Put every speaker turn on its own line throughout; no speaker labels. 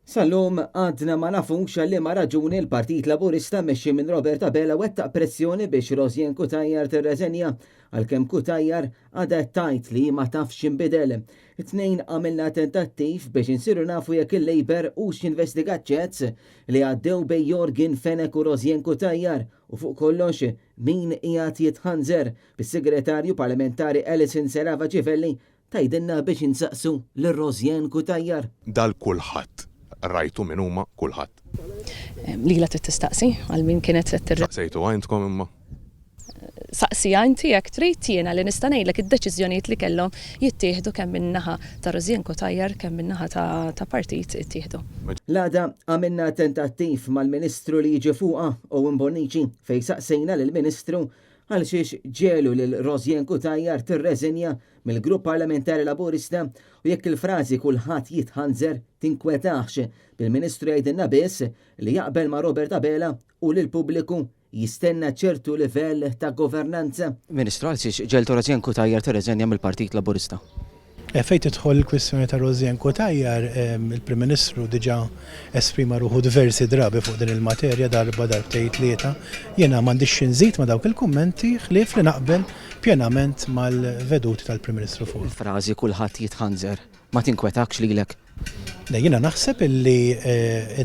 Sal-lum għadna ma nafux għalli ma raġuni l-Partit Laburista mexxi minn Roberta Bela wettaq pressjoni biex Rosjen Kutajjar tirreżenja għalkemm Kutajjar għadha tajt li ma tafx inbidel. It-tnejn għamilna tentattiv biex insiru nafu jekk il-Labor hux jinvestigat ċets li għaddew bej Jorgen Fenek u Rosjen Kutajjar u fuq kollox min qiegħed jitħanżer bis-Segretarju Parlamentari Alison Serava Ġivelli tajdinna biex insaqsu l-Rosjen Kutajjar.
Dal kulħadd rajtu minn huma kulħadd.
Lila trid tistaqsi għal min kienet qed
Saqsejtu għajntkom imma.
Saqsija inti jekk trid jiena li nista' ngħidlek id-deċiżjonijiet li kellhom jittieħdu kemm min-naħa ta' Rosjen Kutajjar kemm min-naħa ta' partit ittieħdu.
L-għada għamilna tentattiv mal-Ministru li jiġi fuqha Owen Bonnici fejn saqsejna lill-Ministru għal xiex ġelu lil Rosjen Kutajjar tirreżenja mill-Grupp Parlamentari Laburista u jekk il-frażi kulħadd jitħanżer tinkwetaħx bil-Ministru jgħidilna biss li jaqbel ma' Roberta Bela u lil pubbliku jistenna ċertu livell ta' governanza.
Ministru għal xiex ġeltu Rosjen Kutajjar tirreżenja mill-Partit Laburista.
Fejn tidħol il-kwistjoni ta' Rosjen Kutajjar, il-Prim Ministru diġà esprima ruħu diversi drabi fuq din il-materja darbtejn tlieta. Jiena m'għandix inżid ma' dawk il-kummenti ħlief li naqbel pjenament mal-veduti tal-Prim Ministru fuq.
Il-frażi kulħadd jitħanżer ma tinkwetakx lilek.
Jiena naħseb illi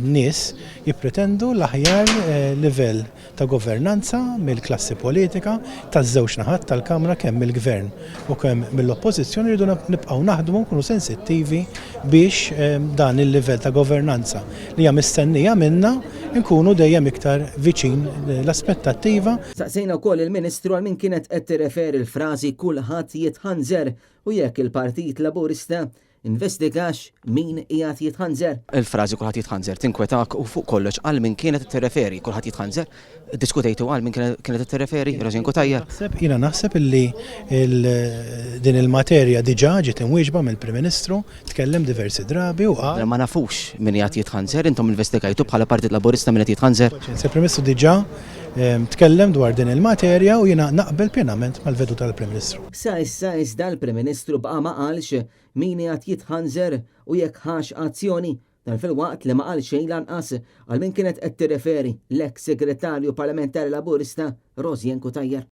n-nies jippretendu l-aħjar livell ta' governanza mill-klassi politika taż-żewġ naħat tal-Kamra kemm mill-Gvern u kemm mill-Oppożizzjoni rridu nibqgħu naħdmu nkunu sensittivi biex dan il-livell ta' governanza li hija mistennija minna nkunu dejjem iktar viċin l-aspettattiva.
Saqsejna wkoll il-Ministru għal min kienet qed tirreferi l-frażi kulħadd jitħanżer u jekk il-Partit Laburista investigax min qiegħed jitħanżer.
Il-frażi kulħadd jitħanżer tinkwetak u fuq kollox għal min kienet tirreferi kulħadd jitħanżer. Diskutejtu għal min kienet tirreferi Rosjen Kutajjar.
Jiena naħseb illi din il-materja diġà ġiet imwieġba mill-Prim Ministru, tkellem diversi drabi u qal.
Ma nafux min qiegħed jitħanżer, intom investigajtu bħala Partit Laburista min qed jitħanżer.
Il-Prim Ministru diġà tkellem dwar din il-materja u jiena naqbel pjenament mal-vedu tal-Prim Ministru.
Sa issa iżda l-Prim Ministru baqa' ma qalx min qiegħed jitħanżer u jekk ħax azzjoni dan fil-waqt li ma qal xejn lanqas għal min kienet qed tirreferi l-eks Segretarju Parlamentari Laburista Rosjen Kutajjar.